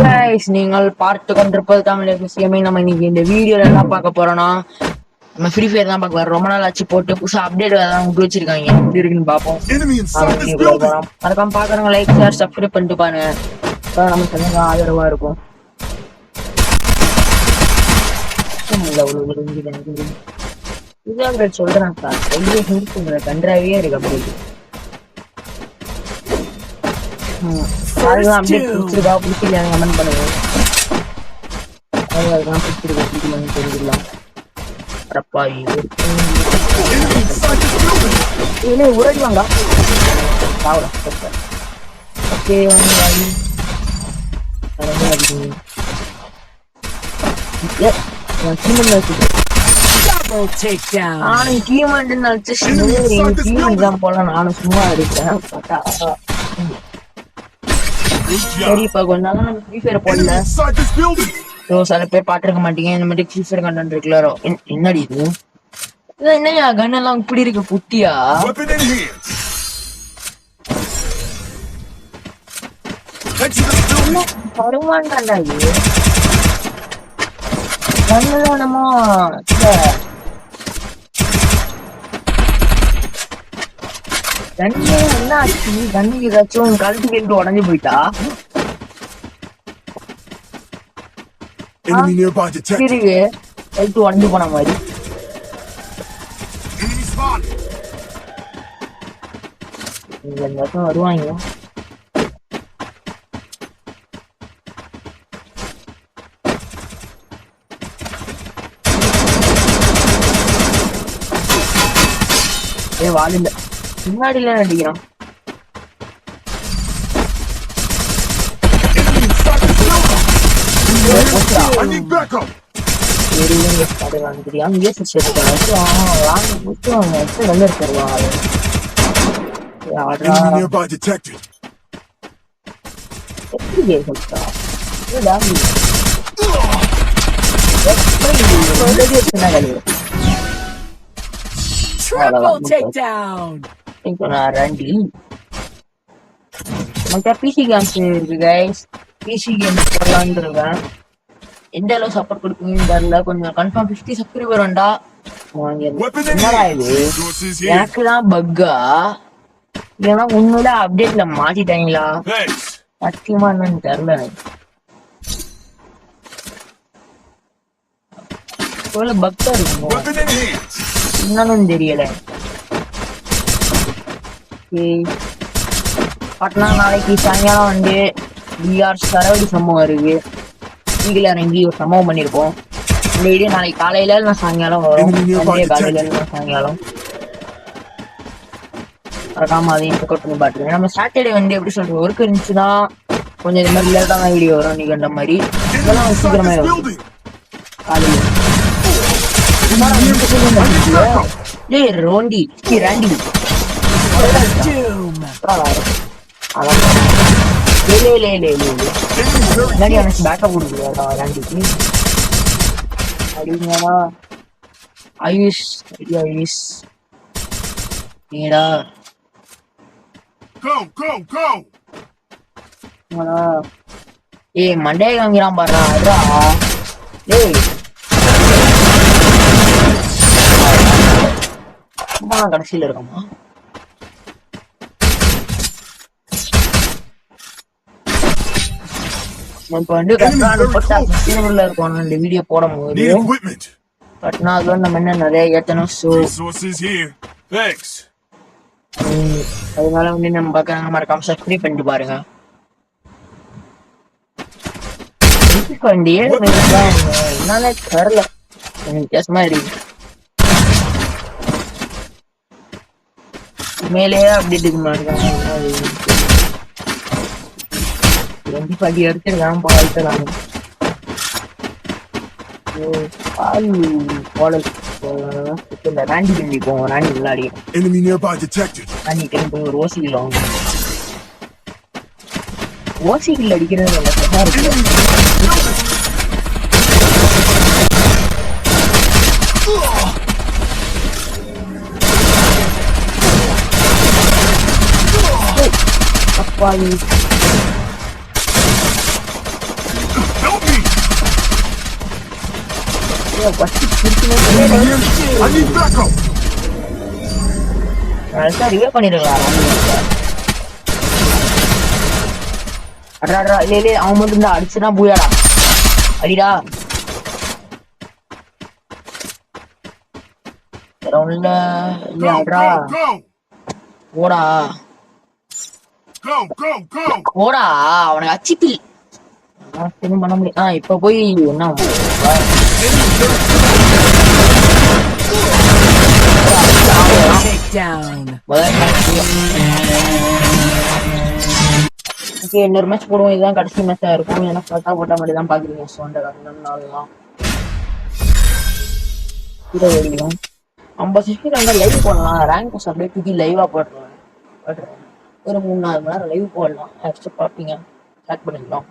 guys, நீங்கள் பார்த்து கொண்டிருப்பது தமிழ் விஷயமே. நம்ம இன்னைக்கு இந்த வீடியோல என்ன பார்க்க போறோம்னா, நம்ம ஃப்ரீ ஃபயர் தான் பார்க்க வரோம். ரொம்ப நாள் ஆச்சு போட்டு புதுசா அப்டேட் தான் விட்டு வச்சிருக்காங்க. எப்படி இருக்குன்னு பார்ப்போம். மறக்காம பாக்குறவங்க லைக் ஷேர் சப்ஸ்கிரைப் பண்ணிட்டு பாருங்க. நம்ம சொன்ன ஆதரவா இருக்கும். இதான் சொல்றேன் கன்றாவே இருக்கு அப்படி. அப்டேட் பிடிச்சிருக்கா பிடிக்கலையா கமெண்ட் பண்ணுங்க. பிடிச்சிருக்கா பிடிக்கலன்னு தெரிஞ்சுக்கலாம். உரடி வாங்க ஓகே நானும் சும்மா அடிச்சேன். சரி இப்ப கொஞ்ச நாள் நம்ம ஃப்ரீ ஃபயர் போடல. சில பேர் பாத்துருக்க மாட்டீங்க. இந்த மாதிரி ஃப்ரீ ஃபயர் கண்டென்ட் இருக்குல்ல. என்னடி இது என்னையா கன் எல்லாம் இப்படி இருக்கு குட்டியா? வருமானடா இது கண்ணெல்லாம் நம்ம கண்ணே என்ன ஆச்சு? கண்ணுக்கு ஏதாச்சும் கழுத்து கேட்டு உடஞ்சு போயிட்டா? இருக்கு கழுத்து உடஞ்சு போன மாதிரி. வருவாங்க வாழ் இல்ல முன்னாடில நடிக்கிறான். எந்த அளவு சப்போர்ட் கொடுப்பீங்கன்னு தெரியல. கொஞ்சம் கன்ஃபார்ம் 50 சப்ஸ்கிரைபர் வேண்டா. என்னடா இது எனக்குதான் பக்கா இல்லைன்னா உண்மையில அப்டேட்ல மாத்திட்டாங்களா? சத்தியமா என்னன்னு தெரியல. பக்தா இருக்கும் என்னன்னு தெரியல. பட்னா நாளைக்கு சாயங்காலம் வந்து பிஆர் சரவடி சம்பவம் இருக்கு. நீங்கள இறங்கி ஒரு சம்பவம் பண்ணிருப்போம். இந்த வீடியோ நாளைக்கு காலையில நான் சாயங்காலம் வரும். காலையில சாயங்காலம் மறக்காம அதையும் செக் பண்ணி பாத்துருங்க. நம்ம சாட்டர்டே வந்து எப்படி சொல்றது ஒர்க் இருந்துச்சுன்னா கொஞ்சம் இந்த மாதிரி லேட்டான வீடியோ வரும். நீங்க அந்த மாதிரி இதெல்லாம் சீக்கிரமே வரும். காலையில ரோண்டி ராண்டி பேக்கப் கொடுக்குறா ராண்டிக்கு அப்படிங்களா? ஆயுஷ் ஆயுஷ் ஏடா ஏய் மண்டே காங்கிறான் பாடுறா. அதா ஏய் கடைசியில இருக்கமா? இப்ப வந்து இருக்கும் இந்த வீடியோ போடும் போது பட்னா அது வந்து நம்ம என்ன நிறைய ஏத்தணும். அதனால வந்து நம்ம பாக்குறாங்க மறக்காம சப்ஸ்கிரைப் பண்ணிட்டு பாருங்க. என்னன்னு தெரியல வித்தியாசமா இருக்கு. மேலேயே அப்டேட்டுக்கு மாட்டாங்க. படி எடுத்துருக்கான் பால்த்தலாம் ராண்டி பண்ணி போவோம். ராண்டி விளையாடி ராண்டி ஒரு ஓசிகள் வாங்க. ஓசிகள் அடிக்கிறது ரிவே பண்ணிருக்கலாம். அவன் மட்டும் தான் அடிச்சுதான் பூயாடா அடிடா. ஓடா ஓடா அவனுக்கு அச்சிப்பில் பண்ண முடியும். இப்ப போய் என்ன இன்னொரு மேட்ச் போடுவோம். இதுதான் கடைசி மேட்சா இருக்கும். ஏன்னா பட்டா போட்டா மட்டும் தான் பாக்குறீங்க. ஓடிடும் 50 செகண்ட் லைவ் போடலாம். ரேங்க் அப்படியே தூக்கி லைவா போடுறேன். ஒரு 3-4 மணி நேரம் லைவ் போடலாம். நெக்ஸ்ட் பாப்பீங்க. ஸ்டார்ட் பண்ணிக்கலாம்.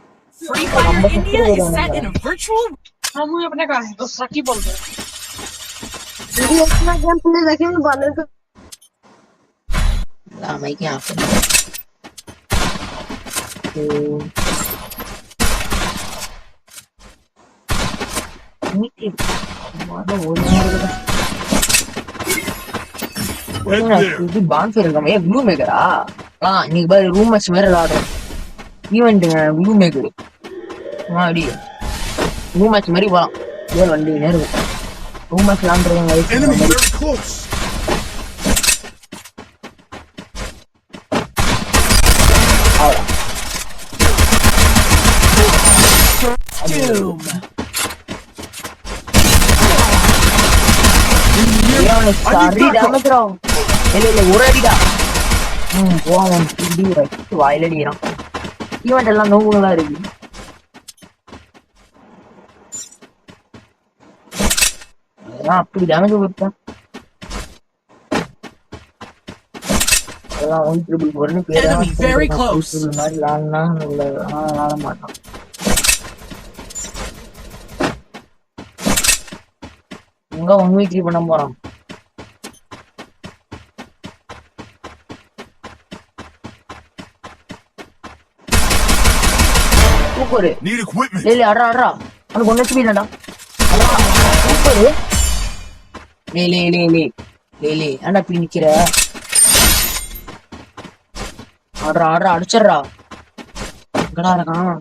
ப்ளூ மேக்கரா இன்னைக்கு பாரு ரூம் மேட்ச் வேற விளையாடுறோம். ஈவெண்ட் ப்ளூ மேக்கர் அடி ரூம் மேட்ச் மாதிரி போலாம். ஏன் வண்டி நேரம் ரூம் மேட்ச் விளையாண்டுருவாங்க. ஒரு அடிடா வாயில அடிக்கிறான். ஈவெண்ட் எல்லாம் நோவுகளா இருக்கு. அதெல்லாம் அப்படி டேமேஜ் கொடுத்தேன். அதெல்லாம் 1-4 பேர் மாதிரி விளாட்னா விளாட மாட்டான். எங்க 1v3 பண்ண போறான். சூப்பர் லேலே அடரா அடரா அவனுக்கு ஒண்ணு வச்சுடா. சூப்பர் லேலே லேலே லேலே ஏன்டா இப்படி நிக்கிற. ஆடுறா ஆடுறா அடிச்சிடுறா. எங்கடா இருக்கான்.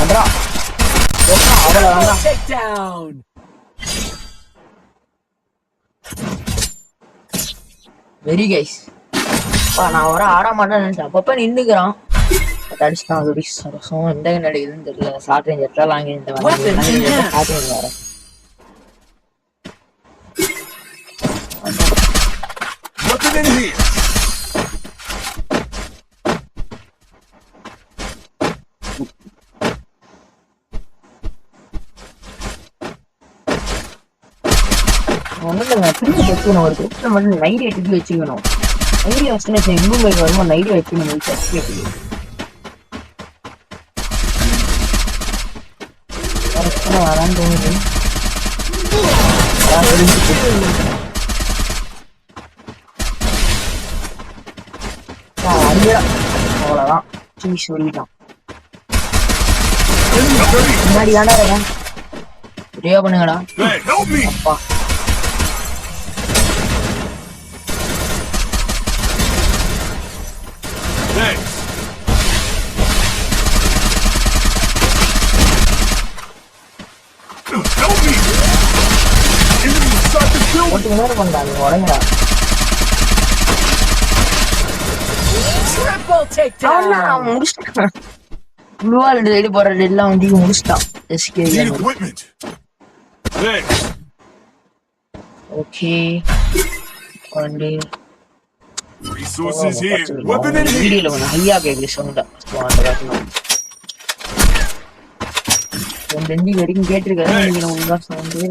அடரா வெரி கைஸ். நான் வர ஆட மாட்டேன்னு நினைச்சேன். அப்பப்ப நின்னுக்கிறான். அடிச்சுட்டான். அது சரசம் எந்த நடிக்குதுன்னு தெரியல. ஷார்ட் ரேஞ்ச் எடுத்தா லாங் ரேஞ்ச் ஷார்ட் ரேஞ்ச் வேற. வச்சுக்கணும். ஒரு கிரிப்ல மட்டும் நைட் எடுத்து வச்சுக்கணும். நைட் வச்சுன்னு இன்னும் வருமா நைட் வச்சுக்கணும். வரான்னு தோணுது. அவ்வளவுதான் சொல்லிட்டான். முன்னாடி தானே இருக்கேன். ரெடியா பண்ணுங்கடா. அப்பா நேரம் பண்றாங்க. உடங்கடா முடிச்சுட்டான். ப்ளூவா 2 சைடு போற டெட்லாம் வந்து முடிச்சுட்டான். ஓகே வீடியோல கொஞ்சம் ஹையா கேக்குது சவுண்டா. ரெண்டு வரைக்கும் கேட்டிருக்காரு. நீங்க உங்க சவுண்டு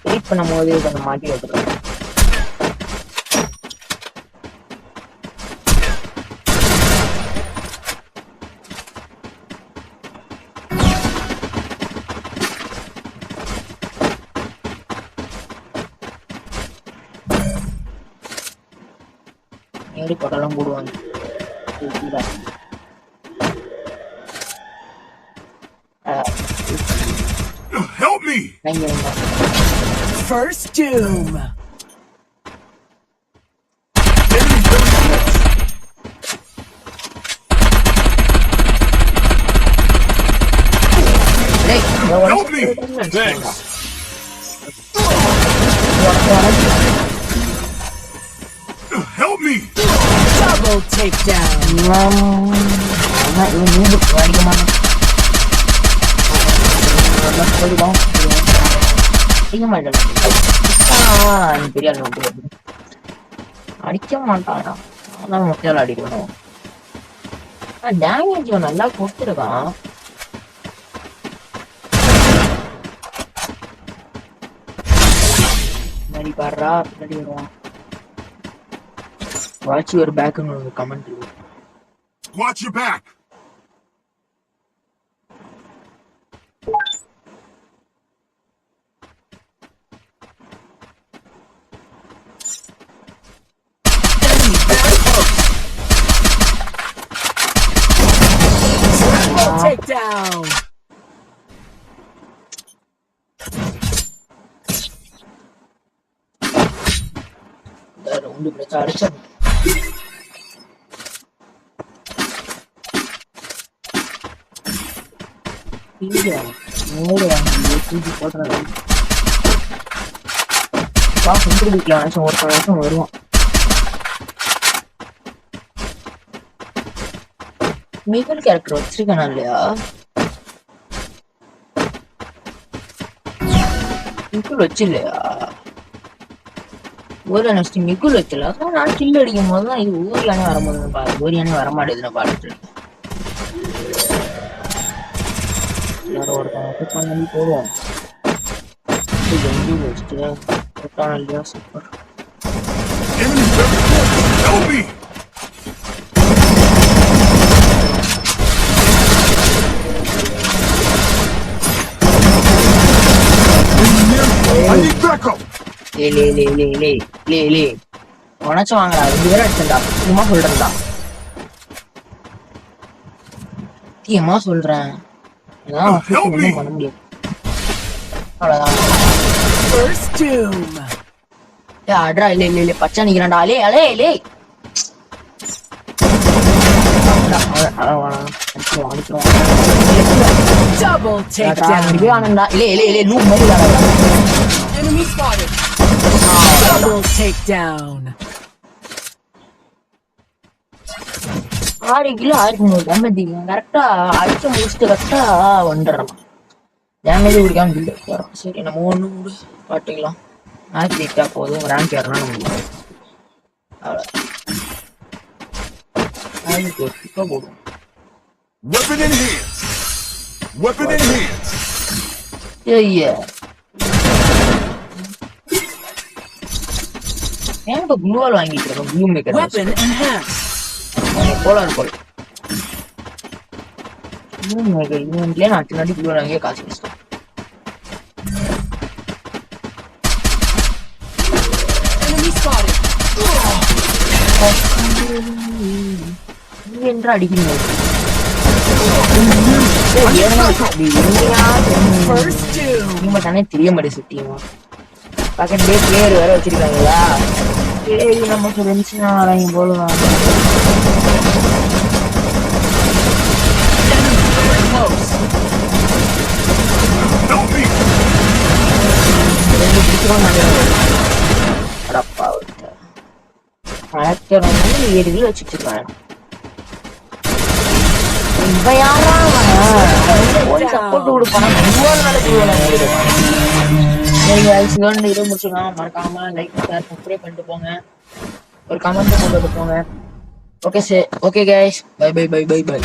வெயிட் பண்ணும் போது கொஞ்சம் மாட்டி வைக்கிறோம். நேரி படம்லாம் போடுவாங்க. First doom. Help me! Thanks. Help me! Double takedown. அடிக்க மாட்டானா அதான் முட்டையால அடிக்கணும். டேமேஜ் நல்லா கொடுத்துருக்கான். மாதிரி பாடுறா பின்னாடி வருவான். வாட்ச் யுவர் பேக்னு ஒரு கமெண்ட் இருக்கு. Watch your back. Takedown. உண்டு பிரச்சனை அடிச்சா வருவான். மிகுல் கேரக்டர் வச்சிருக்கானா இல்லையா? மிகுல் வச்சு இல்லையா? ஒரு நெக்ஸ்ட் மிகுல் வைக்கல. அதான் நான் கில் அடிக்கும் போதுதான் இது ஓரியானே வரும்போது பாரு. ஓரியானே வரமாட்டேதுன்னு பாருட்டு எல்லாரும் ஒருத்தன் பண்ணி போடுவோம். இல்லையா சூப்பர். உனச்சு வாங்கடா 2 பேரும் அடிச்சா சும்மா சொல்றா சத்தியமா சொல்றேன். ஒண்ணும் பண்ண முடியாது. அவ்வளவுதான். அட்ரா இல்ல பச்சை நிக்கிறான்டா. அலே அலே அலே Double takedown. Enemy spotted. Double takedown. 6 kilo 600 damage கரெக்டா அடிச்சு முடிச்சுட்டு கரெக்டா வந்துடுறான். டேமேஜ் குடிக்காம பில்ட் வரும். சரி நம்ம ஒண்ணு கூட பாட்டுக்கலாம். மேட்ச் ஜெயிச்சா போதும். ரேங்க் ஏறனா நம்ம போதும். Weapon in hands. Weapon in hands. Yeah. ஏன் இப்ப க்ளூவால் வாங்கிட்டு இருக்கோம்? Clue maker. Weapon in hands. போலார் போல. க்ளூ மேக்கர் இவன்லயே நான் பின்னாடி க்ளூ வாங்கிய காசு வச்சிட்டேன். Enemy spotted. நீ என்றா அடிக்கிறீங்க? First doom. நீங்க தானே தெரிய மாட்டே சுத்தியமா. பக்கத்துலயே பிளேயர் வேற வச்சிருக்காங்களா? சரி நம்ம ஃப்ரெண்ட்ஸ்னா வராங்க போலாம். அடப்பா வந்து 7 கிலோ வச்சுட்டு இருக்காங்க. இவன் யாரா சப்போர்ட் கொடுப்பானா? மறக்காம லைக் ஷேர் சப்ஸ்கிரைப் பண்ணிட்டு போங்க. ஒரு கமெண்ட் போட்டு போங்க. Okay guys, bye bye bye bye by.